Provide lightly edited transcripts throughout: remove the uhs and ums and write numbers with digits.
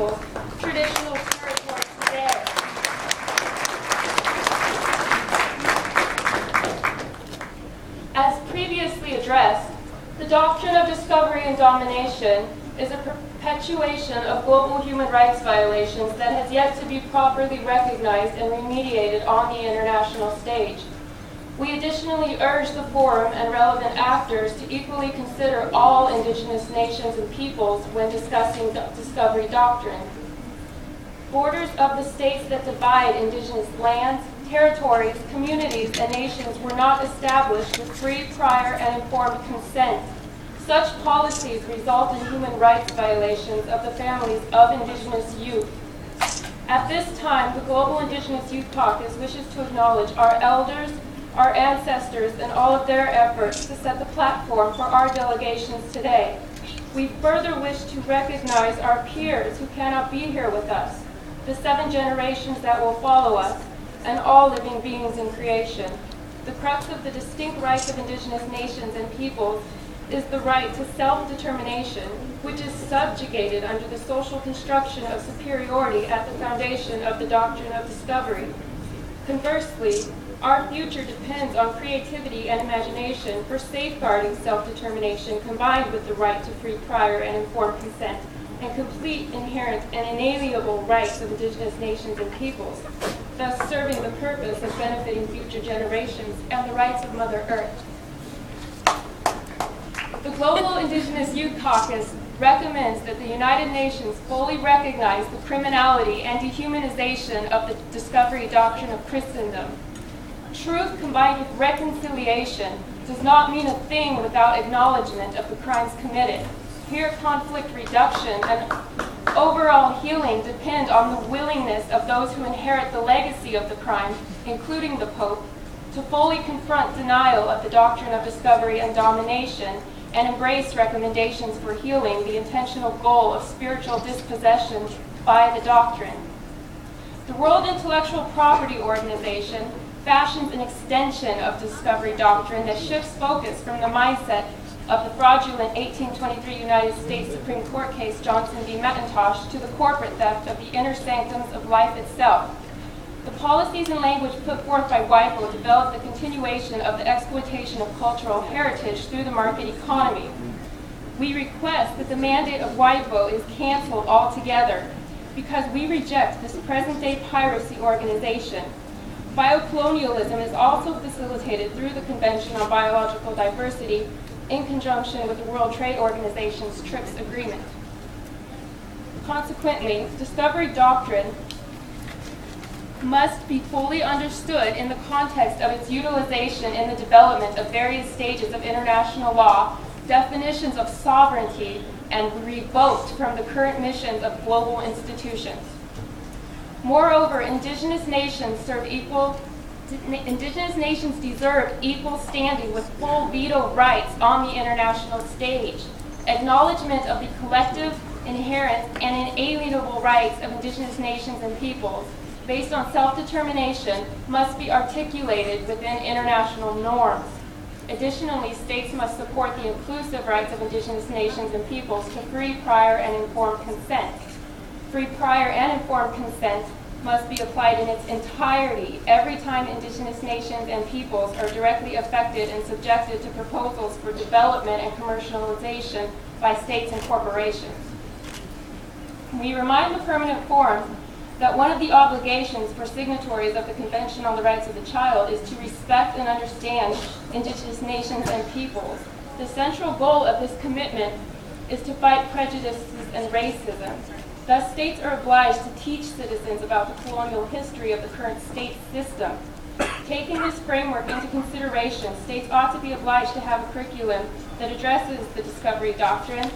peoples traditional territory today. As previously addressed, the doctrine of discovery and domination is a perpetuation of global human rights violations that has yet to be properly recognized and remediated on the international stage. We additionally urge the forum and relevant actors to equally consider all indigenous nations and peoples when discussing discovery doctrine. Borders of the states that divide indigenous lands, territories, communities, and nations were not established with free, prior, and informed consent. Such policies result in human rights violations of the families of indigenous youth. At this time, the Global Indigenous Youth Caucus wishes to acknowledge our elders, our ancestors, and all of their efforts to set the platform for our delegations today. We further wish to recognize our peers who cannot be here with us, the 7 generations that will follow us, and all living beings in creation. The crux of the distinct rights of indigenous nations and peoples is the right to self-determination, which is subjugated under the social construction of superiority at the foundation of the doctrine of discovery. Conversely, our future depends on creativity and imagination for safeguarding self-determination combined with the right to free, prior, and informed consent and complete, inherent, and inalienable rights of indigenous nations and peoples, thus serving the purpose of benefiting future generations and the rights of Mother Earth. The Global Indigenous Youth Caucus recommends that the United Nations fully recognize the criminality and dehumanization of the discovery doctrine of Christendom. Truth combined with reconciliation does not mean a thing without acknowledgement of the crimes committed. Here, conflict reduction and overall healing depend on the willingness of those who inherit the legacy of the crime, including the Pope, to fully confront denial of the doctrine of discovery and domination and embrace recommendations for healing the intentional goal of spiritual dispossession by the doctrine. The World Intellectual Property Organization fashions an extension of discovery doctrine that shifts focus from the mindset of the fraudulent 1823 United States Supreme Court case Johnson v. McIntosh to the corporate theft of the inner sanctums of life itself. The policies and language put forth by WIPO develop the continuation of the exploitation of cultural heritage through the market economy. We request that the mandate of WIPO is canceled altogether because we reject this present-day piracy organization. Biocolonialism is also facilitated through the Convention on Biological Diversity in conjunction with the World Trade Organization's TRIPS agreement. Consequently, discovery doctrine must be fully understood in the context of its utilization in the development of various stages of international law, definitions of sovereignty, and revoked from the current missions of global institutions. Moreover, indigenous nations deserve equal standing with full veto rights on the international stage. Acknowledgement of the collective, inherent, and inalienable rights of indigenous nations and peoples based on self-determination must be articulated within international norms. Additionally, states must support the inclusive rights of indigenous nations and peoples to free, prior, and informed consent. Free, prior, and informed consent must be applied in its entirety every time indigenous nations and peoples are directly affected and subjected to proposals for development and commercialization by states and corporations. We remind the Permanent Forum that one of the obligations for signatories of the Convention on the Rights of the Child is to respect and understand indigenous nations and peoples. The central goal of this commitment is to fight prejudices and racism. Thus, states are obliged to teach citizens about the colonial history of the current state system. Taking this framework into consideration, states ought to be obliged to have a curriculum that addresses the discovery doctrine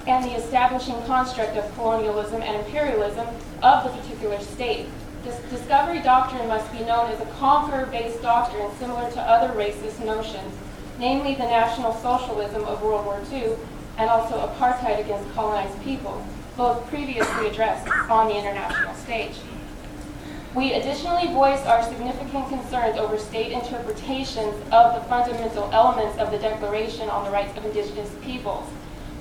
and the establishing construct of colonialism and imperialism of the particular state. This discovery doctrine must be known as a conqueror-based doctrine similar to other racist notions, namely the National Socialism of World War II and also apartheid against colonized people, both previously addressed on the international stage. We additionally voice our significant concerns over state interpretations of the fundamental elements of the Declaration on the Rights of Indigenous Peoples.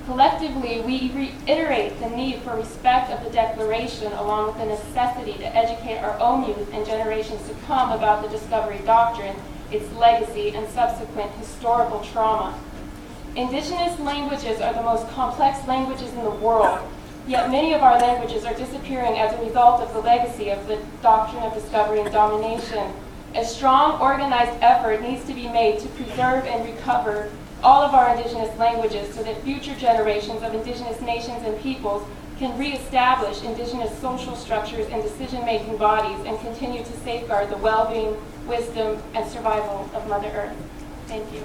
Collectively, we reiterate the need for respect of the Declaration along with the necessity to educate our own youth and generations to come about the Discovery Doctrine, its legacy, and subsequent historical trauma. Indigenous languages are the most complex languages in the world, yet many of our languages are disappearing as a result of the legacy of the doctrine of discovery and domination. A strong, organized effort needs to be made to preserve and recover all of our indigenous languages so that future generations of indigenous nations and peoples can reestablish indigenous social structures and decision-making bodies and continue to safeguard the well-being, wisdom, and survival of Mother Earth. Thank you.